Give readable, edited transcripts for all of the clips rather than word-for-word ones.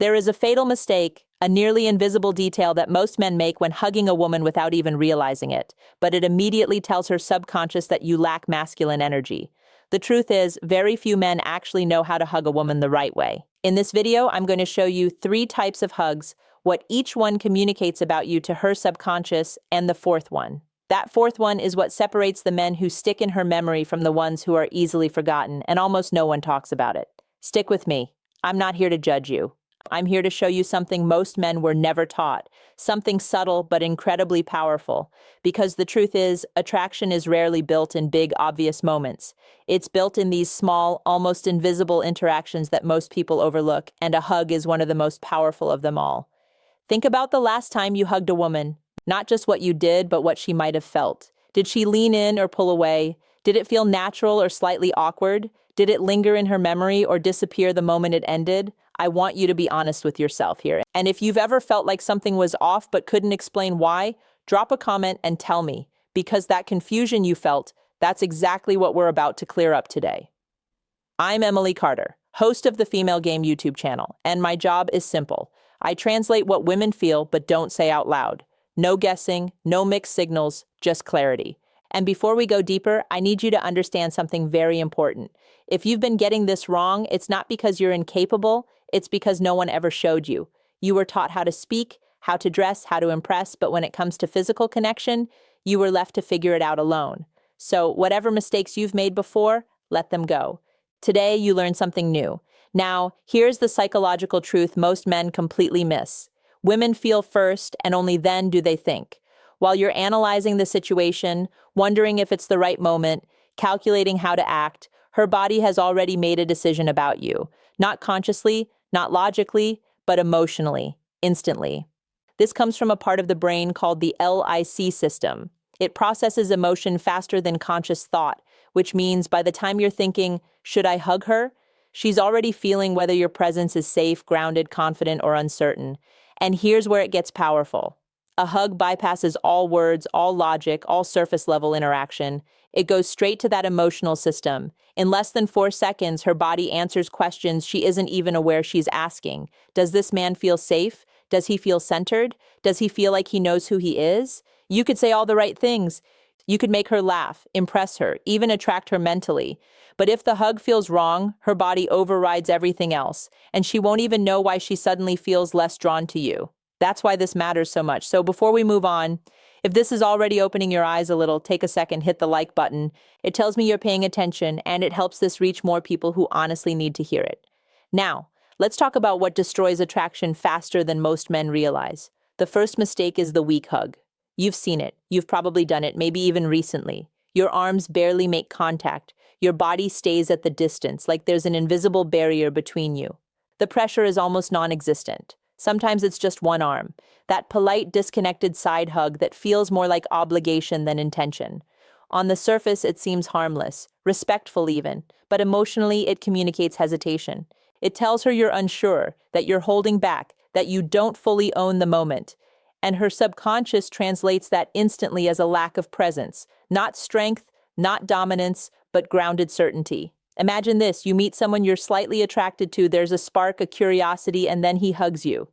There is a fatal mistake, a nearly invisible detail that most men make when hugging a woman without even realizing it, but it immediately tells her subconscious that you lack masculine energy. The truth is, very few men actually know how to hug a woman the right way. In this video, I'm going to show you 3 types of hugs, what each one communicates about you to her subconscious, and the 4th one. That 4th one is what separates the men who stick in her memory from the ones who are easily forgotten, and almost no one talks about it. Stick with me. I'm not here to judge you. I'm here to show you something most men were never taught, something subtle but incredibly powerful, because the truth is, attraction is rarely built in big, obvious moments. It's built in these small, almost invisible interactions that most people overlook, and a hug is one of the most powerful of them all. Think about the last time you hugged a woman, not just what you did, but what she might have felt. Did she lean in or pull away? Did it feel natural or slightly awkward? Did it linger in her memory or disappear the moment it ended? I want you to be honest with yourself here. And if you've ever felt like something was off but couldn't explain why, drop a comment and tell me, because that confusion you felt, that's exactly what we're about to clear up today. I'm Emily Carter, host of the Female Game YouTube channel, and my job is simple. I translate what women feel but don't say out loud. No guessing, no mixed signals, just clarity. And before we go deeper, I need you to understand something very important. If you've been getting this wrong, it's not because you're incapable, it's because no one ever showed you. You were taught how to speak, how to dress, how to impress, but when it comes to physical connection, you were left to figure it out alone. So whatever mistakes you've made before, let them go. Today, you learn something new. Now, here's the psychological truth most men completely miss. Women feel first, and only then do they think. While you're analyzing the situation, wondering if it's the right moment, calculating how to act, her body has already made a decision about you. Not consciously, not logically, but emotionally, instantly. This comes from a part of the brain called the LIC system. It processes emotion faster than conscious thought, which means by the time you're thinking, should I hug her? She's already feeling whether your presence is safe, grounded, confident, or uncertain. And here's where it gets powerful. A hug bypasses all words, all logic, all surface-level interaction. It goes straight to that emotional system. In less than 4 seconds, her body answers questions she isn't even aware she's asking. Does this man feel safe? Does he feel centered? Does he feel like he knows who he is? You could say all the right things. You could make her laugh, impress her, even attract her mentally. But if the hug feels wrong, her body overrides everything else, and she won't even know why she suddenly feels less drawn to you. That's why this matters so much. So before we move on, if this is already opening your eyes a little, take a second, hit the like button. It tells me you're paying attention, and it helps this reach more people who honestly need to hear it. Now, let's talk about what destroys attraction faster than most men realize. The first mistake is the weak hug. You've seen it. You've probably done it, maybe even recently. Your arms barely make contact. Your body stays at the distance, like there's an invisible barrier between you. The pressure is almost non-existent. Sometimes it's just one arm, that polite, disconnected side hug that feels more like obligation than intention. On the surface, it seems harmless, respectful even, but emotionally it communicates hesitation. It tells her you're unsure, that you're holding back, that you don't fully own the moment. And her subconscious translates that instantly as a lack of presence, not strength, not dominance, but grounded certainty. Imagine this, you meet someone you're slightly attracted to, there's a spark, a curiosity, and then he hugs you.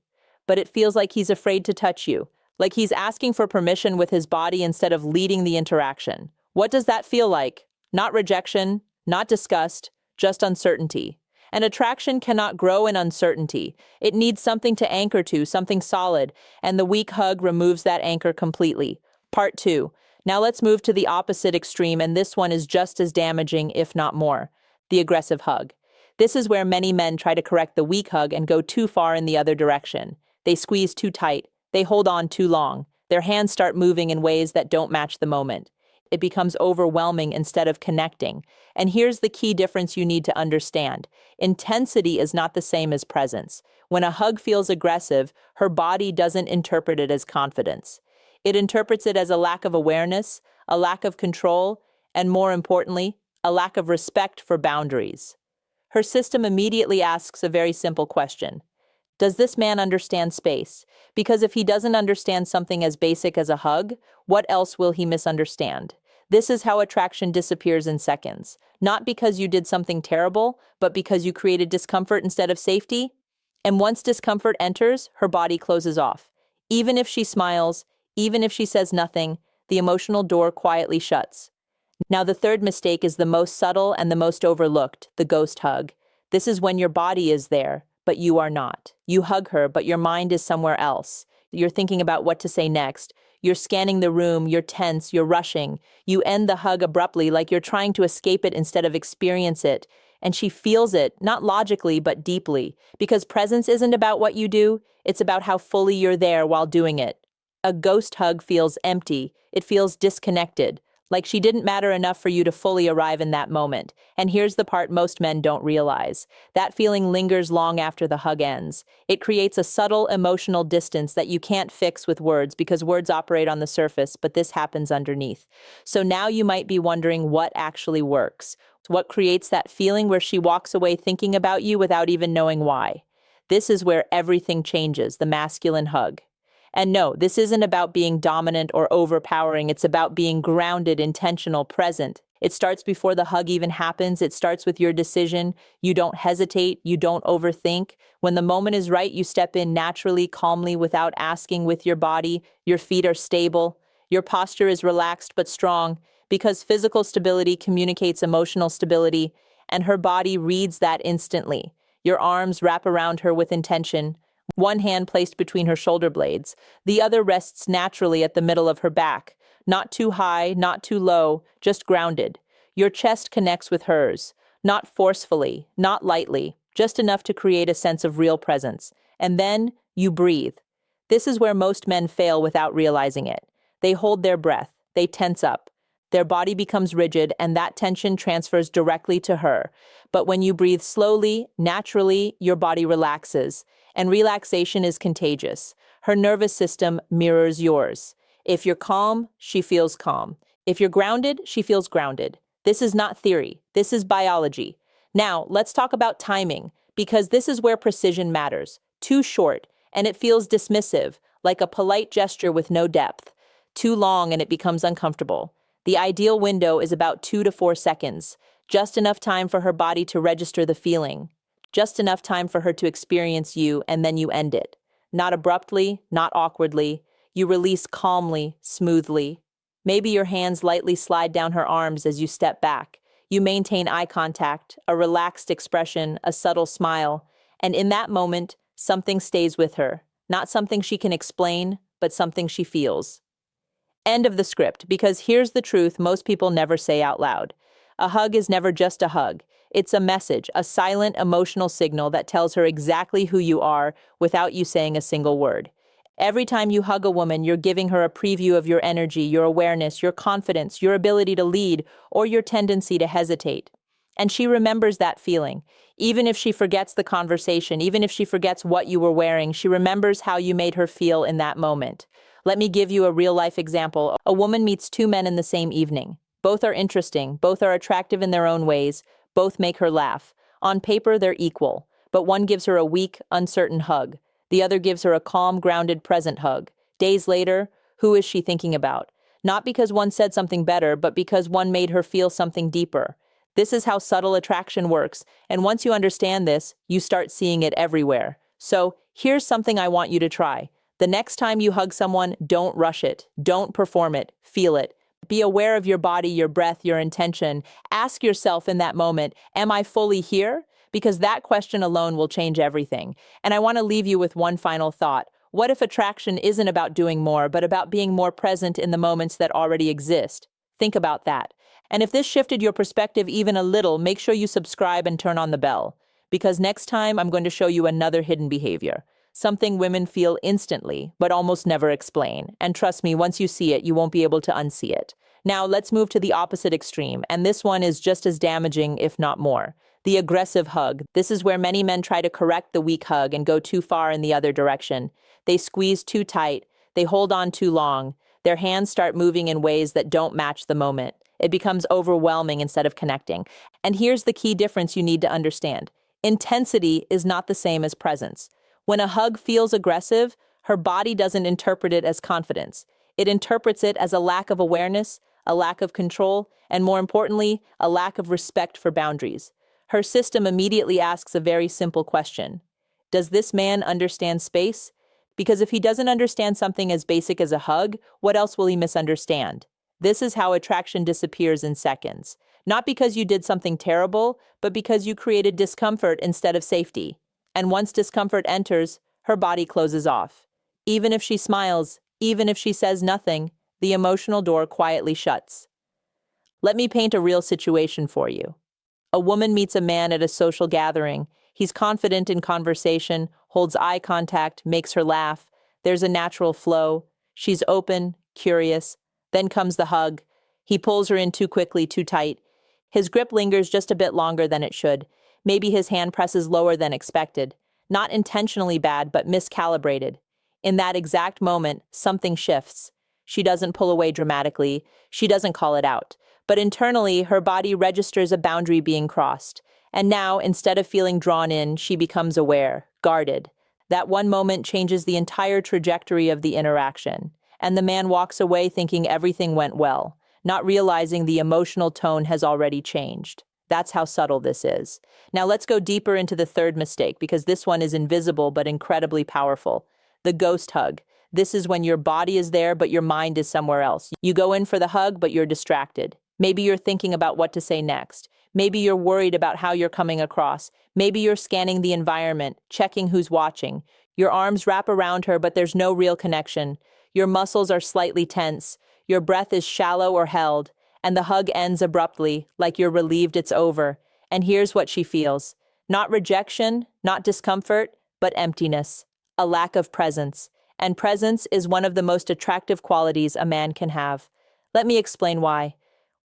But it feels like he's afraid to touch you, like he's asking for permission with his body instead of leading the interaction. What does that feel like? Not rejection, not disgust, just uncertainty. And attraction cannot grow in uncertainty. It needs something to anchor to, something solid, and the weak hug removes that anchor completely. Part 2. Now let's move to the opposite extreme, and this one is just as damaging, if not more. The aggressive hug. This is where many men try to correct the weak hug and go too far in the other direction. They squeeze too tight. They hold on too long. Their hands start moving in ways that don't match the moment. It becomes overwhelming instead of connecting. And here's the key difference you need to understand. Intensity is not the same as presence. When a hug feels aggressive, her body doesn't interpret it as confidence. It interprets it as a lack of awareness, a lack of control, and more importantly, a lack of respect for boundaries. Her system immediately asks a very simple question. Does this man understand space? Because if he doesn't understand something as basic as a hug, what else will he misunderstand? This is how attraction disappears in seconds. Not because you did something terrible, but because you created discomfort instead of safety. And once discomfort enters, her body closes off. Even if she smiles, even if she says nothing, the emotional door quietly shuts. Now, the third mistake is the most subtle and the most overlooked, the ghost hug. This is when your body is there, but you are not. You hug her, but your mind is somewhere else. You're thinking about what to say next. You're scanning the room, you're tense, you're rushing. You end the hug abruptly, like you're trying to escape it instead of experience it. And she feels it, not logically, but deeply. Because presence isn't about what you do, it's about how fully you're there while doing it. A ghost hug feels empty. It feels disconnected. Like she didn't matter enough for you to fully arrive in that moment. And here's the part most men don't realize. That feeling lingers long after the hug ends. It creates a subtle emotional distance that you can't fix with words because words operate on the surface, but this happens underneath. So now you might be wondering what actually works. What creates that feeling where she walks away thinking about you without even knowing why? This is where everything changes, the masculine hug. And no, this isn't about being dominant or overpowering. It's about being grounded, intentional, present. It starts before the hug even happens. It starts with your decision. You don't hesitate. You don't overthink. When the moment is right, you step in naturally, calmly, without asking with your body. Your feet are stable. Your posture is relaxed but strong because physical stability communicates emotional stability, and her body reads that instantly. Your arms wrap around her with intention. One hand placed between her shoulder blades. The other rests naturally at the middle of her back. Not too high, not too low, just grounded. Your chest connects with hers. Not forcefully, not lightly, just enough to create a sense of real presence. And then you breathe. This is where most men fail without realizing it. They hold their breath. They tense up. Their body becomes rigid, and that tension transfers directly to her. But when you breathe slowly, naturally, your body relaxes. And relaxation is contagious. Her nervous system mirrors yours. If you're calm, she feels calm. If you're grounded, she feels grounded. This is not theory. This is biology. Now, let's talk about timing, because this is where precision matters. Too short, and it feels dismissive, like a polite gesture with no depth. Too long, and it becomes uncomfortable. The ideal window is about 2 to 4 seconds, just enough time for her body to register the feeling, just enough time for her to experience you, and then you end it. Not abruptly, not awkwardly. You release calmly, smoothly. Maybe your hands lightly slide down her arms as you step back. You maintain eye contact, a relaxed expression, a subtle smile, and in that moment, something stays with her. Not something she can explain, but something she feels. End of the script, because here's the truth most people never say out loud. A hug is never just a hug. It's a message, a silent, emotional signal that tells her exactly who you are without you saying a single word. Every time you hug a woman, you're giving her a preview of your energy, your awareness, your confidence, your ability to lead, or your tendency to hesitate. And she remembers that feeling. Even if she forgets the conversation, even if she forgets what you were wearing, she remembers how you made her feel in that moment. Let me give you a real-life example. A woman meets 2 men in the same evening. Both are interesting, both are attractive in their own ways, both make her laugh. On paper, they're equal, but one gives her a weak, uncertain hug. The other gives her a calm, grounded, present hug. Days later, who is she thinking about? Not because one said something better, but because one made her feel something deeper. This is how subtle attraction works, and once you understand this, you start seeing it everywhere. So, here's something I want you to try. The next time you hug someone, don't rush it. Don't perform it. Feel it. Be aware of your body, your breath, your intention. Ask yourself in that moment, am I fully here? Because that question alone will change everything. And I want to leave you with one final thought. What if attraction isn't about doing more, but about being more present in the moments that already exist? Think about that. And if this shifted your perspective even a little, make sure you subscribe and turn on the bell. Because next time, I'm going to show you another hidden behavior. Something women feel instantly, but almost never explain. And trust me, once you see it, you won't be able to unsee it. Now, let's move to the opposite extreme, and this one is just as damaging, if not more. The aggressive hug. This is where many men try to correct the weak hug and go too far in the other direction. They squeeze too tight. They hold on too long. Their hands start moving in ways that don't match the moment. It becomes overwhelming instead of connecting. And here's the key difference you need to understand. Intensity is not the same as presence. When a hug feels aggressive, her body doesn't interpret it as confidence. It interprets it as a lack of awareness, a lack of control, and more importantly, a lack of respect for boundaries. Her system immediately asks a very simple question. Does this man understand space? Because if he doesn't understand something as basic as a hug, what else will he misunderstand? This is how attraction disappears in seconds. Not because you did something terrible, but because you created discomfort instead of safety. And once discomfort enters, her body closes off. Even if she smiles, even if she says nothing, the emotional door quietly shuts. Let me paint a real situation for you. A woman meets a man at a social gathering. He's confident in conversation, holds eye contact, makes her laugh. There's a natural flow. She's open, curious. Then comes the hug. He pulls her in too quickly, too tight. His grip lingers just a bit longer than it should. Maybe his hand presses lower than expected. Not intentionally bad, but miscalibrated. In that exact moment, something shifts. She doesn't pull away dramatically. She doesn't call it out. But internally, her body registers a boundary being crossed. And now, instead of feeling drawn in, she becomes aware, guarded. That one moment changes the entire trajectory of the interaction. And the man walks away thinking everything went well, not realizing the emotional tone has already changed. That's how subtle this is. Now let's go deeper into the third mistake, because this one is invisible but incredibly powerful. The ghost hug. This is when your body is there, but your mind is somewhere else. You go in for the hug, but you're distracted. Maybe you're thinking about what to say next. Maybe you're worried about how you're coming across. Maybe you're scanning the environment, checking who's watching. Your arms wrap around her, but there's no real connection. Your muscles are slightly tense. Your breath is shallow or held. And the hug ends abruptly, like you're relieved it's over. And here's what she feels. Not rejection, not discomfort, but emptiness. A lack of presence. And presence is one of the most attractive qualities a man can have. Let me explain why.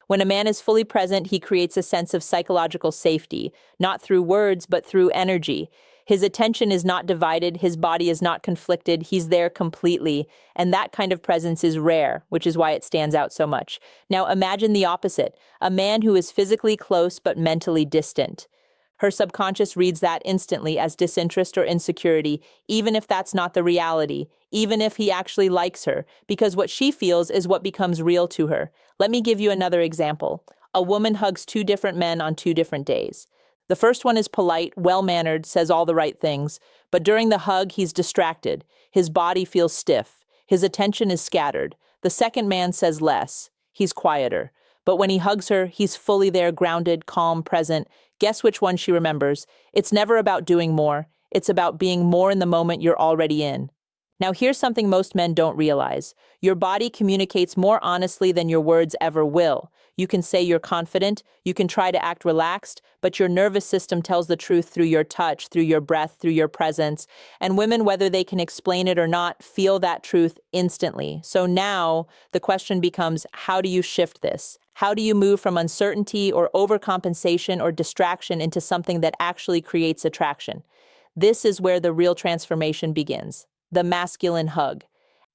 When a man is fully present, he creates a sense of psychological safety, not through words, but through energy. His attention is not divided, his body is not conflicted, he's there completely. And that kind of presence is rare, which is why it stands out so much. Now imagine the opposite, a man who is physically close but mentally distant. Her subconscious reads that instantly as disinterest or insecurity, even if that's not the reality, even if he actually likes her, because what she feels is what becomes real to her. Let me give you another example. A woman hugs two different men on two different days. The first one is polite, well-mannered, says all the right things, but during the hug, he's distracted. His body feels stiff. His attention is scattered. The second man says less. He's quieter. But when he hugs her, he's fully there, grounded, calm, present. Guess which one she remembers? It's never about doing more. It's about being more in the moment you're already in. Now here's something most men don't realize. Your body communicates more honestly than your words ever will. You can say you're confident, you can try to act relaxed, but your nervous system tells the truth through your touch, through your breath, through your presence. And women, whether they can explain it or not, feel that truth instantly. So now the question becomes, how do you shift this? How do you move from uncertainty or overcompensation or distraction into something that actually creates attraction? This is where the real transformation begins. The masculine hug.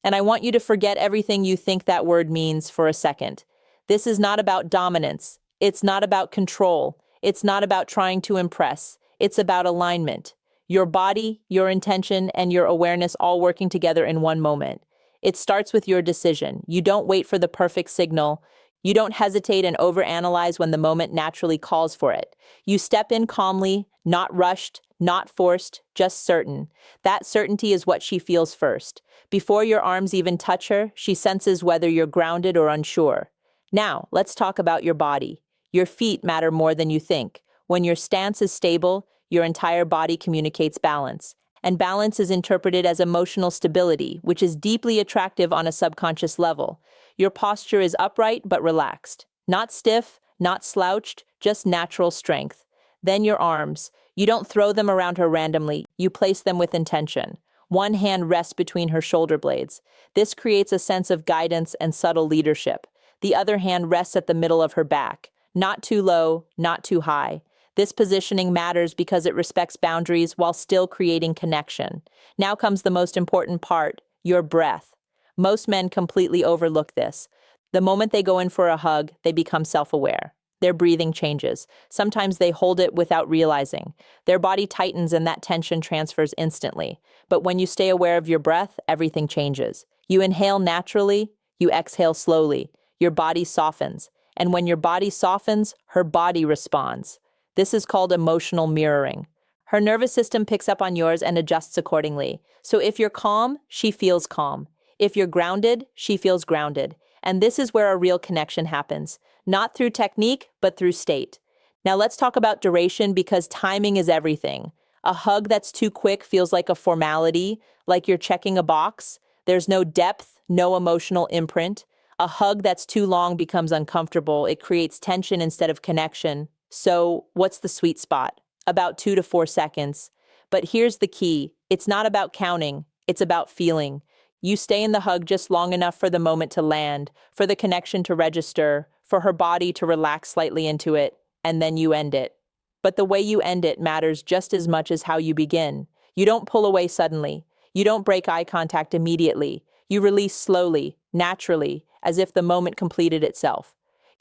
And I want you to forget everything you think that word means for a second. This is not about dominance. It's not about control. It's not about trying to impress. It's about alignment. Your body, your intention, and your awareness all working together in one moment. It starts with your decision. You don't wait for the perfect signal. You don't hesitate and overanalyze when the moment naturally calls for it. You step in calmly, not rushed, not forced, just certain. That certainty is what she feels first. Before your arms even touch her, she senses whether you're grounded or unsure. Now, let's talk about your body. Your feet matter more than you think. When your stance is stable, your entire body communicates balance. And balance is interpreted as emotional stability, which is deeply attractive on a subconscious level. Your posture is upright but relaxed. Not stiff, not slouched, just natural strength. Then your arms. You don't throw them around her randomly, you place them with intention. One hand rests between her shoulder blades. This creates a sense of guidance and subtle leadership. The other hand rests at the middle of her back. Not too low, not too high. This positioning matters because it respects boundaries while still creating connection. Now comes the most important part, your breath. Most men completely overlook this. The moment they go in for a hug, they become self-aware. Their breathing changes. Sometimes they hold it without realizing. Their body tightens and that tension transfers instantly. But when you stay aware of your breath, everything changes. You inhale naturally, you exhale slowly. Your body softens. And when your body softens, her body responds. This is called emotional mirroring. Her nervous system picks up on yours and adjusts accordingly. So if you're calm, she feels calm. If you're grounded, she feels grounded. And this is where a real connection happens. Not through technique, but through state. Now let's talk about duration because timing is everything. A hug that's too quick feels like a formality, like you're checking a box. There's no depth, no emotional imprint. A hug that's too long becomes uncomfortable. It creates tension instead of connection. So, what's the sweet spot? About 2 to 4 seconds. But here's the key. It's not about counting. It's about feeling. You stay in the hug just long enough for the moment to land, for the connection to register, for her body to relax slightly into it, and then you end it. But the way you end it matters just as much as how you begin. You don't pull away suddenly. You don't break eye contact immediately. You release slowly, naturally, as if the moment completed itself.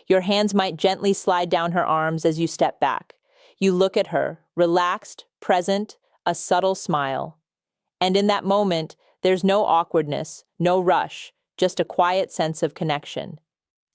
Your hands might gently slide down her arms as you step back. You look at her, relaxed, present, a subtle smile. And in that moment, there's no awkwardness, no rush, just a quiet sense of connection.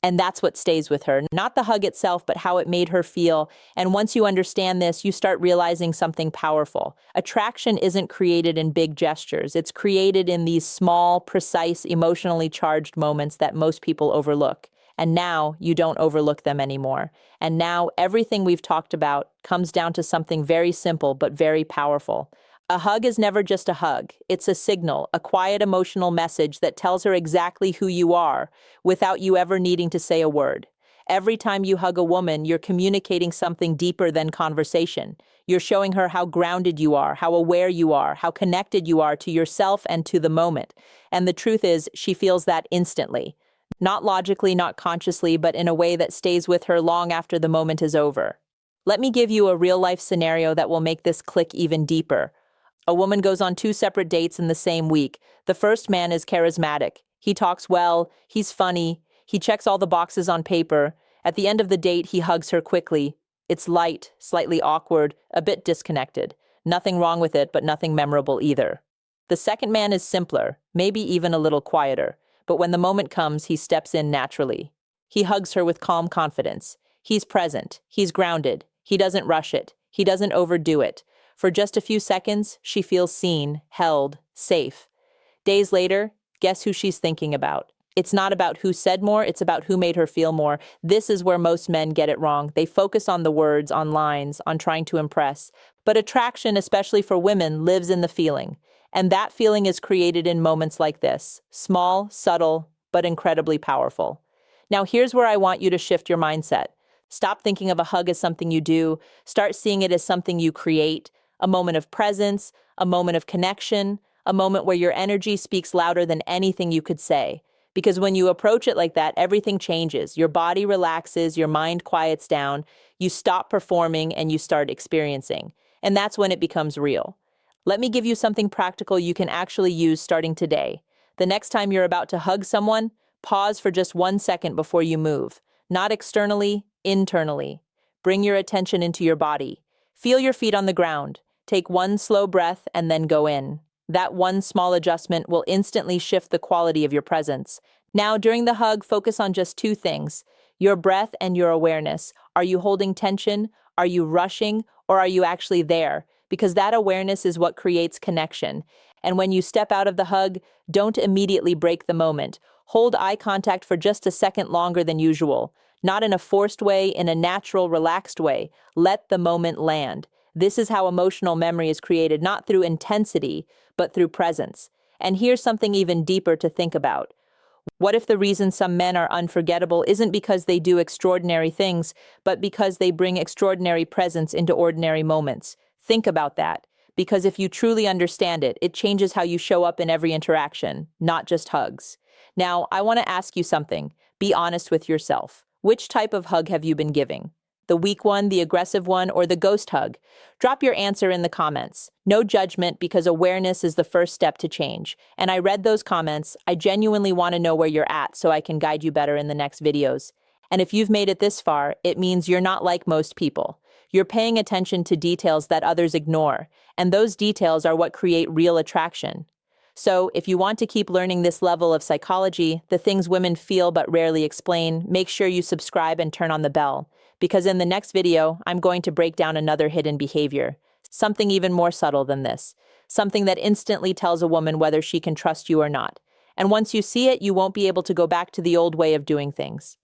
And that's what stays with her, not the hug itself, but how it made her feel. And once you understand this, you start realizing something powerful. Attraction isn't created in big gestures. It's created in these small, precise, emotionally charged moments that most people overlook. And now you don't overlook them anymore. And now everything we've talked about comes down to something very simple but very powerful. A hug is never just a hug. It's a signal, a quiet emotional message that tells her exactly who you are without you ever needing to say a word. Every time you hug a woman, you're communicating something deeper than conversation. You're showing her how grounded you are, how aware you are, how connected you are to yourself and to the moment. And the truth is, she feels that instantly. Not logically, not consciously, but in a way that stays with her long after the moment is over. Let me give you a real-life scenario that will make this click even deeper. A woman goes on 2 separate dates in the same week. The first man is charismatic. He talks well, he's funny, he checks all the boxes on paper. At the end of the date, he hugs her quickly. It's light, slightly awkward, a bit disconnected. Nothing wrong with it, but nothing memorable either. The second man is simpler, maybe even a little quieter. But when the moment comes, he steps in naturally. He hugs her with calm confidence. He's present. He's grounded. He doesn't rush it. He doesn't overdo it. For just a few seconds, she feels seen, held, safe. Days later, guess who she's thinking about? It's not about who said more, it's about who made her feel more. This is where most men get it wrong. They focus on the words, on lines, on trying to impress. But attraction, especially for women, lives in the feeling. And that feeling is created in moments like this. Small, subtle, but incredibly powerful. Now here's where I want you to shift your mindset. Stop thinking of a hug as something you do. Start seeing it as something you create. A moment of presence, a moment of connection, a moment where your energy speaks louder than anything you could say. Because when you approach it like that, everything changes. Your body relaxes, your mind quiets down, you stop performing and you start experiencing. And that's when it becomes real. Let me give you something practical you can actually use starting today. The next time you're about to hug someone, pause for just 1 second before you move. Not externally, internally. Bring your attention into your body. Feel your feet on the ground. Take 1 slow breath and then go in. That one small adjustment will instantly shift the quality of your presence. Now, during the hug, focus on just 2 things: your breath and your awareness. Are you holding tension? Are you rushing? Or are you actually there? Because that awareness is what creates connection. And when you step out of the hug, don't immediately break the moment. Hold eye contact for just a second longer than usual. Not in a forced way, in a natural, relaxed way. Let the moment land. This is how emotional memory is created, not through intensity, but through presence. And here's something even deeper to think about. What if the reason some men are unforgettable isn't because they do extraordinary things, but because they bring extraordinary presence into ordinary moments? Think about that, because if you truly understand it, it changes how you show up in every interaction, not just hugs. Now, I want to ask you something. Be honest with yourself. Which type of hug have you been giving? The weak one, the aggressive one, or the ghost hug? Drop your answer in the comments. No judgment, because awareness is the first step to change. And I read those comments. I genuinely want to know where you're at so I can guide you better in the next videos. And if you've made it this far, it means you're not like most people. You're paying attention to details that others ignore, and those details are what create real attraction. So, if you want to keep learning this level of psychology, the things women feel but rarely explain, make sure you subscribe and turn on the bell. Because in the next video, I'm going to break down another hidden behavior. something even more subtle than this, something that instantly tells a woman whether she can trust you or not. And once you see it, you won't be able to go back to the old way of doing things.